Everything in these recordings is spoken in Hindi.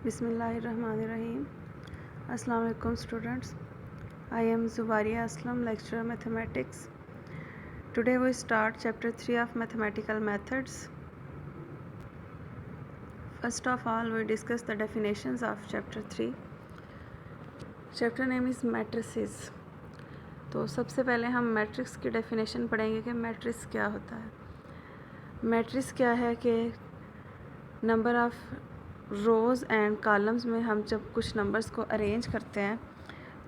Bismillahirrahmanirrahim. Assalamu alaikum students. I am Zubaria Aslam, lecturer mathematics. Today we start chapter 3 of mathematical methods. First of all, we discuss the definitions of chapter 3. Chapter name is matrices. तो सबसे पहले हम मैट्रिक्स की डेफिनेशन पढ़ेंगे कि मैट्रिक्स क्या होता है। मैट्रिक्स क्या है कि number of rows and columns में हम जब कुछ नंबर्स को अरेंज करते हैं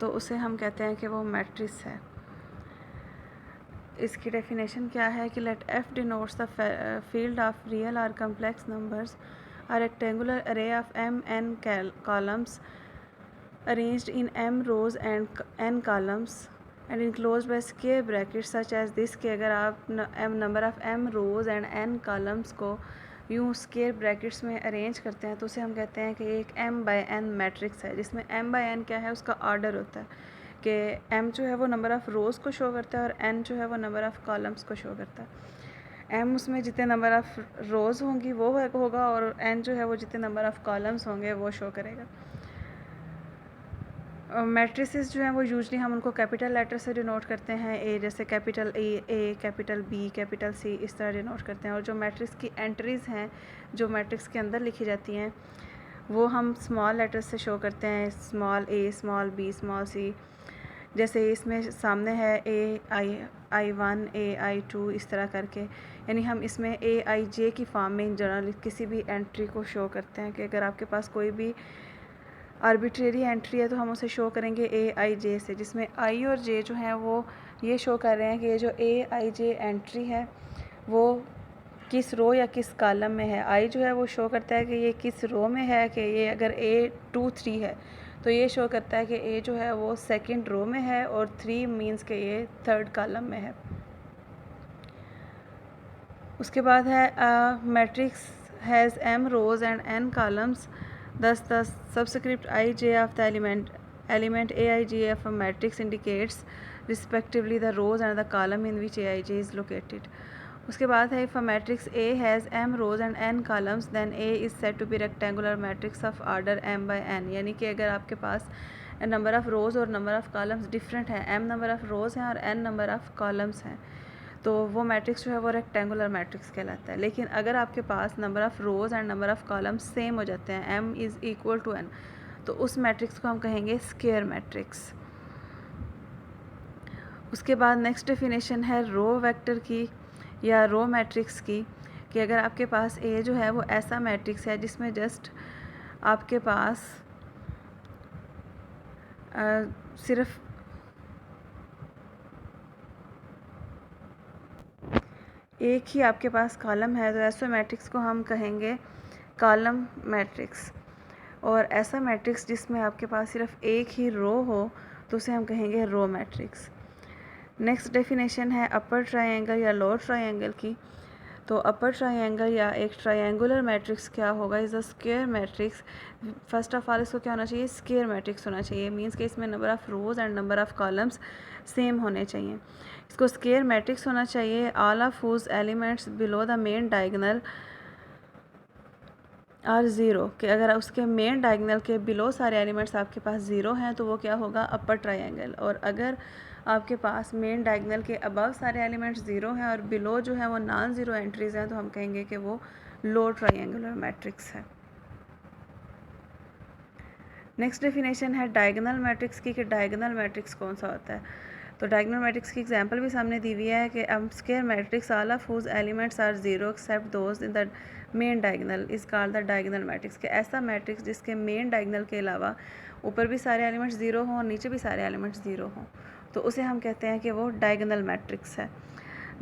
तो उसे हम कहते हैं कि वो मैट्रिक्स है। इसकी डेफिनेशन क्या है कि let F denotes the field of real और complex numbers are rectangular array of m n columns arranged in m rows and n columns and enclosed by square brackets such as this कि अगर आप number of m rows and n columns को यूँ स्क्वायर ब्रैकेट्स में अरेंज करते हैं तो उसे हम कहते हैं कि एक m बाय n मैट्रिक्स है, जिसमें m बाय n क्या है, उसका ऑर्डर होता है कि m जो है वो नंबर ऑफ़ रोज़ को शो करता है और n जो है वो नंबर ऑफ़ कॉलम्स को शो करता है। m उसमें जितने नंबर ऑफ़ रोज़ होंगी वो होगा और n जो है वो जितने नंबर ऑफ़ कॉलम्स होंगे वो शो करेगा। मैट्रिसेस जो हैं वो यूजली हम उनको कैपिटल लेटर से डिनोट करते हैं, ए जैसे capital A capital B capital C इस तरह डिनोट करते हैं। और जो मैट्रिक्स की एंट्रीज़ हैं जो मैट्रिक्स के अंदर लिखी जाती हैं वो हम स्मॉल लेटर से शो करते हैं, स्मॉल ए स्मॉल बी स्मॉल सी। जैसे इसमें सामने है आई1 आई2 इस तरह करके, यानी हम इसमें AIJ की फॉर्म में जनरल किसी भी एंट्री को शो करते हैं कि अगर आपके पास कोई भी आर्बिट्रेरी एंट्री है तो हम उसे शो करेंगे AIJ से, जिसमें I और J जो हैं वो ये शो कर रहे हैं कि ये जो AIJ एंट्री है वो किस रो या किस कॉलम में है। I जो है वो शो करता है कि ये किस रो में है, कि ये अगर A2 3 है तो ये शो करता है कि A जो है वो सेकंड रो में है और 3 मींस कि ये थर्ड कॉलम में है। उसके बाद है matrix has M rows and N columns, thus the subscript ij of the element aij of a matrix indicates respectively the rows and the column in which aij is located. उसके बाद है if a matrix A has m rows and n columns then A is said to be rectangular matrix of order m by n, यानी कि अगर आपके पास नंबर ऑफ़ रोज़ और नंबर ऑफ़ कॉलम्स डिफरेंट हैं, m नंबर ऑफ़ रोज़ हैं और n नंबर ऑफ़ कॉलम्स हैं, तो वो मैट्रिक्स जो है वो रेक्टेंगुलर मैट्रिक्स कहलाता है। लेकिन अगर आपके पास number of rows and number of columns same हो जाते हैं, m is equal to n, तो उस मैट्रिक्स को हम कहेंगे स्क्वायर मैट्रिक्स। उसके बाद नेक्स्ट डेफिनेशन है रो वेक्टर की या रो मैट्रिक्स की, कि अगर आपके पास A जो है वो ऐसा मैट्रिक्स है जिसमें जस्ट आपके पास सिर्फ एक ही आपके पास कॉलम है तो ऐसे मैट्रिक्स को हम कहेंगे कॉलम मैट्रिक्स। और ऐसा मैट्रिक्स जिसमें आपके पास सिर्फ एक ही रो हो तो उसे हम कहेंगे रो मैट्रिक्स। नेक्स्ट डेफिनेशन है अपर ट्रायंगल या लोअर ट्रायंगल की। तो अपर ट्रायंगल या एक ट्रायंगुलर मैट्रिक्स क्या होगा, is a square matrix. First of all इसको क्या होना चाहिए, स्क्वायर मैट्रिक्स होना चाहिए, मींस कि इसमें number of rows and number of columns same होने चाहिए। इसको स्क्वायर मैट्रिक्स होना चाहिए all of whose elements below the main diagonal और ज़ीरो, कि अगर उसके मेन डायगोनल के बिलो सारे एलिमेंट्स आपके पास ज़ीरो हैं तो वो क्या होगा, अपर ट्रायंगल। और अगर आपके पास मेन डायगोनल के अबव सारे एलिमेंट्स ज़ीरो हैं और बिलो जो है वो नॉन ज़ीरो एंट्रीज़ हैं तो हम कहेंगे कि वो लो ट्रायंगुलर मैट्रिक्स है। नेक्स्ट डेफिनेशन है डायगोनल मैट्रिक्स की, कि डायगोनल मैट्रिक्स कौन सा होता है। तो डायगोनल मैट्रिक्स की एग्जांपल भी सामने दी हुई है कि square matrix all of whose elements are zero except those in the main diagonal is called the diagonal matrix, कि ऐसा मैट्रिक्स जिसके मेन डायगोनल के अलावा ऊपर भी सारे एलिमेंट्स ज़ीरो हों और नीचे भी सारे एलिमेंट्स ज़ीरो हों तो उसे हम कहते हैं कि वो डायगोनल मैट्रिक्स है।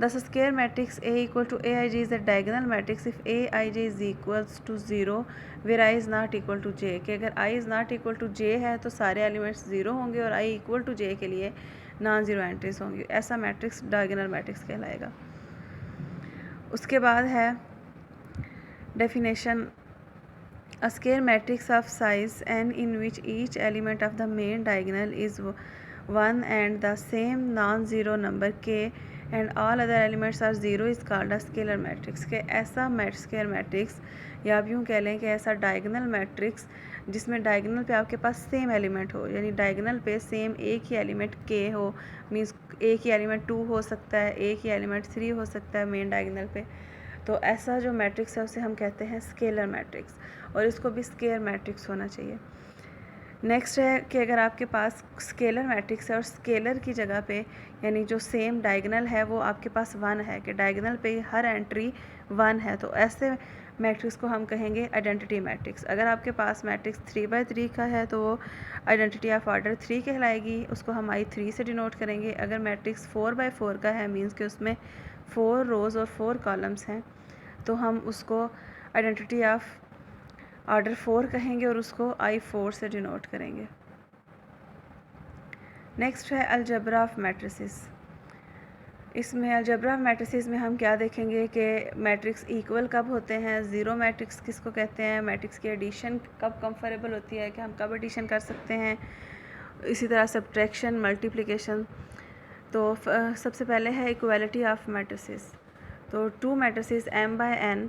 Thus square matrix A equal to Aij is a diagonal matrix if Aij is equals to 0 where I is not equal to j, कि अगर I is not equal to j है तो सारे एलिमेंट्स ज़ीरो होंगे और I equal to j के लिए नॉन ज़ीरो एंट्रीज होंगी, ऐसा मैट्रिक्स डायगोनल मैट्रिक्स कहलाएगा। उसके बाद है definition a square matrix of size n in which each element of the main diagonal is one and the same non-zero number k and all other elements are zero is called a scalar matrix. के ऐसा स्केलर मैट्रिक्स या आप यूँ कह लें कि ऐसा डायगोनल मैट्रिक्स जिसमें डायगोनल पे आपके पास सेम एलिमेंट हो, यानी डायगोनल पे सेम एक ही एलिमेंट के हो, मीन्स एक ही एलिमेंट 2 हो सकता है, एक ही एलिमेंट 3 हो सकता है मेन डायगोनल पे। तो ऐसा जो मैट्रिक्स है उसे हम कहते हैं स्केलर मैट्रिक्स, और इसको भी स्केलर मैट्रिक्स होना चाहिए। नेक्स्ट है कि अगर आपके पास स्केलर मैट्रिक्स है और स्केलर की जगह पे यानी जो सेम डायगोनल है वो आपके पास 1 है, कि डायगोनल पे हर एंट्री 1 है, तो ऐसे मैट्रिक्स को हम कहेंगे आइडेंटिटी मैट्रिक्स। अगर आपके पास मैट्रिक्स 3x3 का है तो वो आइडेंटिटी ऑफ ऑर्डर 3 कहलाएगी, उसको हम I3 से डिनोट करेंगे। अगर मैट्रिक्स 4x4 का है, मीन्स कि उसमें 4 रोज़ और 4 कॉलम्स हैं, तो हम उसको आइडेंटिटी ऑफ ऑर्डर 4 कहेंगे और उसको I4 से डिनोट करेंगे। नेक्स्ट है अलजबरा ऑफ मैट्रिसेस। इसमें अलजबरा ऑफ मैट्रिसेस में हम क्या देखेंगे कि मैट्रिक्स इक्वल कब होते हैं, ज़ीरो मैट्रिक्स किसको कहते हैं, मैट्रिक्स की एडिशन कब कंफरेबल होती है, कि हम कब एडिशन कर सकते हैं, इसी तरह सब्ट्रैक्शन, मल्टीप्लिकेशन। तो सबसे पहले है इक्वालिटी ऑफ मैट्रिसेस। तो two matrices m/n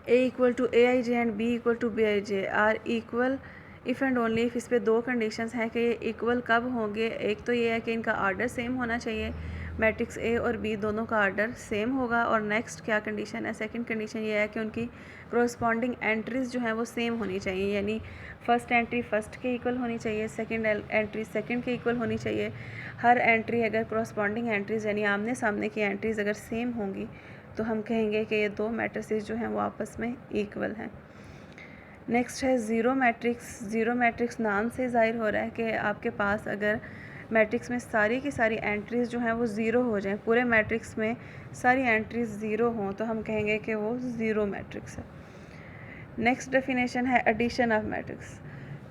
A equal to Aij and B equal to Bij are equal if and only if. इस पे दो कंडीशंस हैं कि ये इक्वल कब होंगे। एक तो ये है कि इनका आर्डर सेम होना चाहिए, मैट्रिक्स A और B दोनों का आर्डर सेम होगा। और नेक्स्ट क्या कंडीशन है, सेकंड कंडीशन ये है कि उनकी कोरस्पॉन्डिंग एंट्रीज़ जो हैं वो सेम होनी चाहिए, यानी फ़र्स्ट एंट्री फ़र्स्ट के इक्वल होनी चाहिए, सेकंड एंट्री सेकंड के इक्वल होनी चाहिए। हर एंट्री अगर कोरस्पॉन्डिंग एंट्रीज़ यानी आमने सामने की एंट्रीज़ अगर सेम होंगी तो हम कहेंगे कि ये दो मैट्रिसेस जो हैं वो आपस में इक्वल हैं। नेक्स्ट है ज़ीरो मैट्रिक्स। ज़ीरो मैट्रिक्स नाम से ज़ाहिर हो रहा है कि आपके पास अगर मैट्रिक्स में सारी की सारी एंट्रीज़ जो हैं वो ज़ीरो हो जाएं, पूरे मैट्रिक्स में सारी एंट्रीज़ ज़ीरो हों, तो हम कहेंगे कि वो ज़ीरो मैट्रिक्स है। नेक्स्ट डेफिनेशन है एडिशन ऑफ मैट्रिक्स,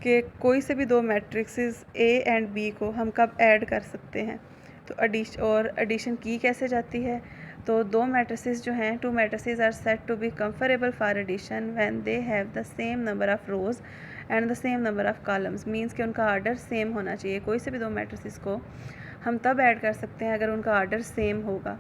कि कोई से भी दो मैट्रिक्सेस A एंड B को हम कब ऐड कर सकते हैं। तो एडिशन की कैसे जाती है, तो दो मैट्रिसेस जो हैं, two matrices are set to be conformable for addition when they have the same number of rows and the same number of columns. Means कि उनका आर्डर सेम होना चाहिए। कोई से भी दो मैट्रिसेस को हम तब ऐड कर सकते हैं अगर उनका आर्डर सेम होगा।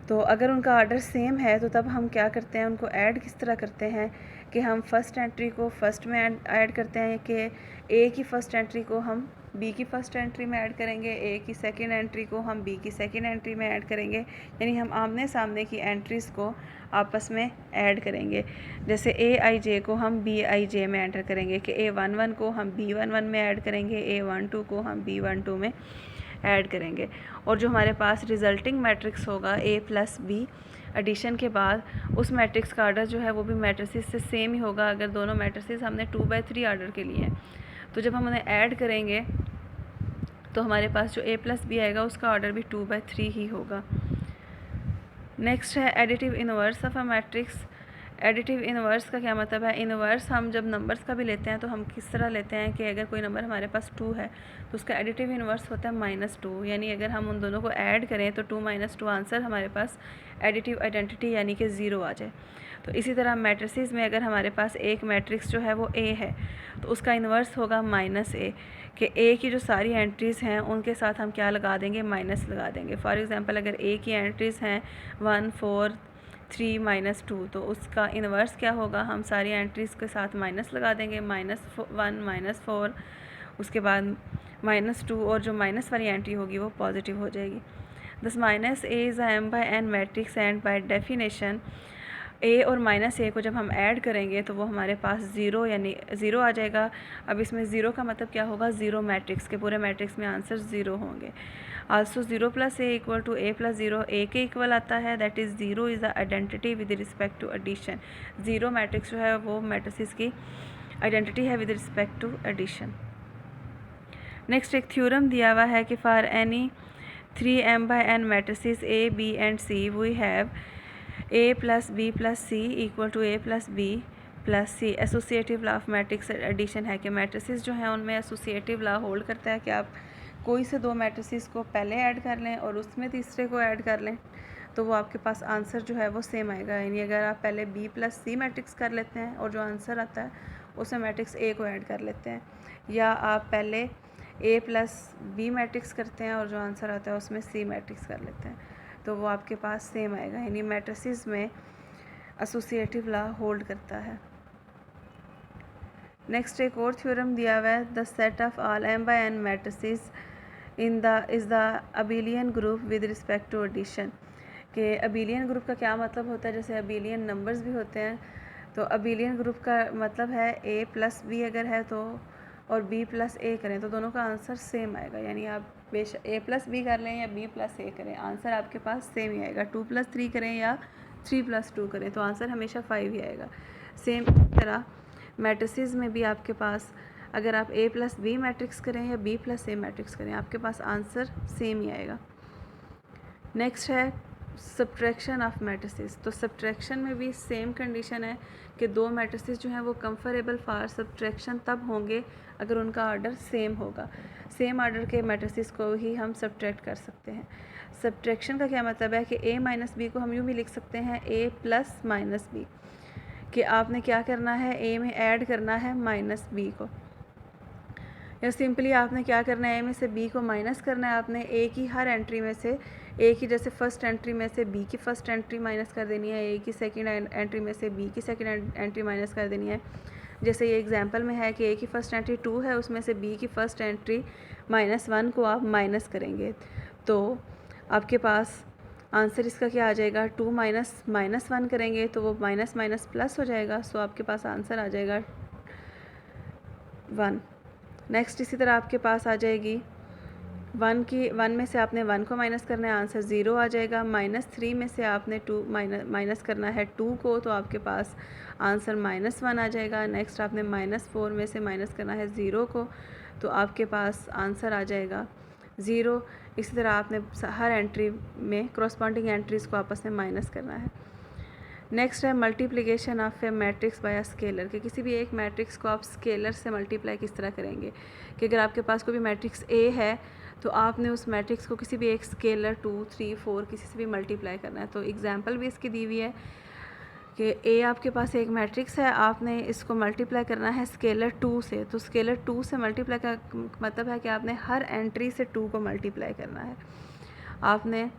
तो अगर उनका आर्डर सेम है तो तब हम क्या करते हैं, उनको ऐड किस तरह करते हैं कि हम फर्स्ट एंट्री को फर्स्ट में ऐड करते हैं, कि A की फ़र्स्ट एंट्री को हम B की फ़र्स्ट एंट्री में ऐड करेंगे, A की सेकंड एंट्री को हम B की सेकंड एंट्री में ऐड करेंगे, यानी हम आमने सामने की एंट्रीज़ को आपस में ऐड करेंगे। जैसे Aij को हम Bij में एंटर करेंगे, कि A11 को हम B11 में ऐड करेंगे, A12 को हम B12 में ऐड करेंगे। और जो हमारे पास रिज़ल्टिंग मैट्रिक्स होगा A प्लस B एडिशन के बाद, उस मैट्रिक्स का आर्डर जो है वो भी मैट्रिसेस से सेम ही होगा। अगर दोनों मैट्रिसेस हमने 2/3 आर्डर के लिए हैं, तो जब हम उन्हें ऐड करेंगे तो हमारे पास जो A प्लस B आएगा उसका ऑर्डर भी 2/3 ही होगा। नेक्स्ट है additive inverse of a matrix. Additive inverse का क्या मतलब है, इनवर्स हम जब नंबर्स का भी लेते हैं तो हम किस तरह लेते हैं कि अगर कोई नंबर हमारे पास 2 है तो उसका एडिटिव इनवर्स होता है -2, यानी अगर हम उन दोनों को ऐड करें तो 2 - 2 आंसर हमारे पास एडिटिव आइडेंटिटी यानी कि 0 आ जाए। तो इसी तरह मैट्रिसेस में अगर हमारे पास एक मैट्रिक्स जो है वो A है तो उसका इन्वर्स होगा -A, कि A की जो सारी एंट्रीज़ हैं उनके साथ हम क्या लगा देंगे, माइनस लगा देंगे। फॉर एग्ज़ाम्पल अगर A की एंट्रीज़ हैं 1 4 3 - 2, तो उसका इन्वर्स क्या होगा, हम सारी एंट्रीज़ के साथ माइनस लगा देंगे, -1 -4, उसके बाद -2, और जो माइनस वाली एंट्री होगी वो पॉजिटिव हो जाएगी। This -A is a m/n matrix and by definition A और -A को जब हम ऐड करेंगे तो वो हमारे पास 0 यानी 0 आ जाएगा। अब इसमें 0 का मतलब क्या होगा, ज़ीरो मैट्रिक्स के पूरे मैट्रिक्स में आंसर 0 होंगे। Also 0 + A equal to A + 0 A के इक्वल आता है, that is 0 is the identity with respect to addition. 0 matrix जो है वो मैट्रिसेस की आइडेंटिटी है with respect to addition. Next एक थ्योरम दिया हुआ है कि for any 3 m/n matrices A B and C we have A + B + C equal to A + B + C। Associative law of matrix addition है कि मैट्रिसेस जो हैं उनमें एसोसिएटिव लॉ होल्ड करता है कि आप कोई से दो मैट्रिसेस को पहले ऐड कर लें और उसमें तीसरे को ऐड कर लें तो वो आपके पास आंसर जो है वो सेम आएगा। यानी अगर आप पहले B + C मैट्रिक्स कर लेते हैं और जो आंसर आता है उसमें मैट्रिक्स A को ऐड कर लेते हैं, या आप पहले ए प्लस बी मैट्रिक्स करते हैं और जो आंसर आता है उसमें सी मैट्रिक्स कर लेते हैं, तो वो आपके पास सेम आएगा, यानी मैट्रिसेस में एसोसिएटिव लॉ होल्ड करता है। नेक्स्ट एक और थ्योरम दिया हुआ है, the set of all m by n matrices in the is the abelian group with respect to addition. कि अबेलियन ग्रुप का क्या मतलब होता है, जैसे अबेलियन नंबर्स भी होते हैं, तो अबेलियन ग्रुप का मतलब है a प्लस बी अगर है तो और b प्लस ए करें तो दोनों का आंसर सेम आएगा, यानी आप बेशक a प्लस बी कर लें या b प्लस ए करें आंसर आपके पास सेम ही आएगा। 2 प्लस 3 करें या 3 प्लस 2 करें तो आंसर हमेशा 5 ही आएगा। सेम तरह मैट्रिसेस में भी आपके पास अगर आप a प्लस बी मैट्रिक्स करें या b प्लस ए मैट्रिक्स करें आपके पास आंसर सेम ही आएगा। नेक्स्ट है सब्ट्रैक्शन ऑफ मैट्रिसेस। तो सब्ट्रैक्शन में भी सेम कंडीशन है कि दो मैट्रिसेस जो हैं वो कंफरेबल फॉर सब्ट्रैक्शन तब होंगे अगर उनका ऑर्डर सेम होगा। सेम ऑर्डर के मैट्रिसेस को ही हम सब्ट्रैक्ट कर सकते हैं। सब्ट्रैक्शन का क्या मतलब है कि a माइनस बी को हम यूँ भी लिख सकते हैं a प्लस माइनस बी, कि आपने क्या करना है a में ऐड करना है माइनस बी को, या सिंपली आपने क्या करना है a में से b को माइनस करना है। आपने a की हर एंट्री में से a की जैसे फर्स्ट एंट्री में से b की फर्स्ट एंट्री माइनस कर देनी है, a की सेकंड एंट्री में से b की सेकंड एंट्री माइनस कर देनी है। जैसे ये एग्जांपल में है कि a की फ़र्स्ट एंट्री 2 है, उसमें से b की फ़र्स्ट एंट्री -1 को आप माइनस करेंगे तो आपके पास आंसर इसका क्या आ जाएगा, 2 माइनस -1 करेंगे तो वो माइनस माइनस प्लस हो जाएगा, सो आपके पास आंसर आ जाएगा 1। नेक्स्ट इसी तरह आपके पास आ जाएगी 1 में से आपने 1 को माइनस करना है, आंसर 0 आ जाएगा। -3 में से आपने 2 माइनस करना है 2 को, तो आपके पास आंसर -1 आ जाएगा। नेक्स्ट आपने -4 में से माइनस करना है 0 को, तो आपके पास आंसर आ जाएगा 0। इसी तरह आपने हर एंट्री में करस्पॉन्डिंग एंट्रीज़ को आपस में माइनस करना है। नेक्स्ट है multiplication of A matrix bye scalar, कि किसी भी एक मैट्रिक्स को आप स्केलर से मल्टीप्लाई किस तरह करेंगे। कि अगर आपके पास कोई भी मैट्रिक्स ए है तो आपने उस मैट्रिक्स को किसी भी एक स्केलर 2, 3, 4 किसी से भी मल्टीप्लाई करना है। तो एग्जांपल भी इसकी दी हुई है कि ए आपके पास एक मैट्रिक्स है, आपने इसको मल्टीप्लाई करना है स्केलर 2 से। तो स्केलर 2 से मल्टीप्लाई का मतलब है कि आपने हर एंट्री से 2 को मल्टीप्लाई करना है। आपने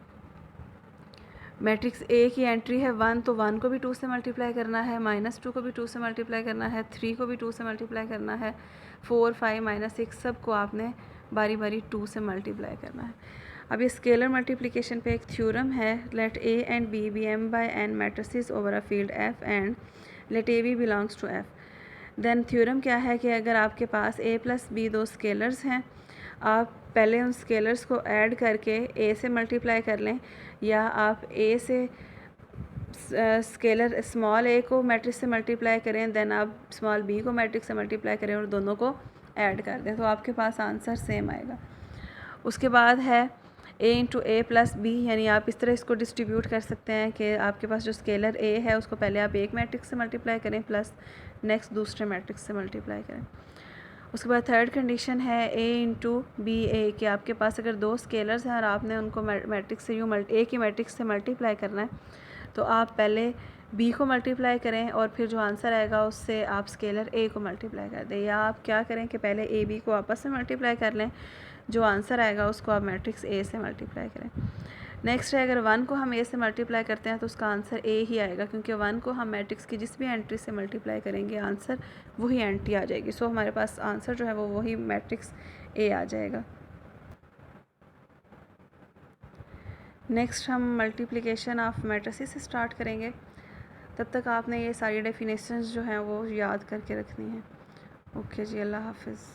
मैट्रिक्स ए की एंट्री है 1, तो 1 को भी 2 से मल्टीप्लाई करना है, -2 को भी 2 से मल्टीप्लाई करना है, 3 को भी 2 से मल्टीप्लाई करना है, 4, 5, -6 सब को आपने बारी बारी 2 से मल्टीप्लाई करना है। अब ये स्केलर मल्टीप्लिकेशन पे एक थ्योरम है, let a and b be m by n matrices over a field f and let a b belongs to f। Then theorem क्या है कि अगर आपके पास a प्लस b दो स्केलर्स हैं, आप पहले उन स्केलर्स को ऐड करके a से मल्टीप्लाई कर लें, या आप a से स्केलर स्मॉल a को मैट्रिक्स से मल्टीप्लाई करें, देन आप स्मॉल b को मैट्रिक्स से मल्टीप्लाई करें और दोनों को ऐड कर दें, तो आपके पास आंसर सेम आएगा। उसके बाद है a into A plus B, यानी आप इस तरह इसको डिस्ट्रीब्यूट कर सकते हैं कि आपके पास जो स्केलर a है उसको पहले आप एक मैट्रिक्स से मल्टीप्लाई करें प्लस नेक्स्ट दूसरे मैट्रिक्स से मल्टीप्लाई करें। उसके बाद थर्ड कंडीशन है a इंटू बी ए, कि आपके पास अगर दो स्केलर्स हैं और आपने उनको मैट्रिक्स से यूँ ए की मैट्रिक्स से मल्टीप्लाई करना है, तो आप पहले b को मल्टीप्लाई करें और फिर जो आंसर आएगा उससे आप स्केलर a को मल्टीप्लाई कर दें, या आप क्या करें कि पहले a b को आपस में मल्टीप्लाई कर लें, जो आंसर आएगा उसको आप मैट्रिक्स a से मल्टीप्लाई करें। नेक्स्ट है अगर 1 को हम a से मल्टीप्लाई करते हैं तो उसका आंसर a ही आएगा, क्योंकि 1 को हम मैट्रिक्स की जिस भी एंट्री से मल्टीप्लाई करेंगे आंसर वही एंट्री आ जाएगी। सो हमारे पास आंसर जो है वो वही मैट्रिक्स a आ जाएगा। नेक्स्ट हम मल्टीप्लिकेशन ऑफ मैट्रिसेस से स्टार्ट करेंगे, तब तक आपने ये सारी डेफिनेशंस जो हैं वो याद करके रखनी है। ओके जी, अल्लाह हाफिज़।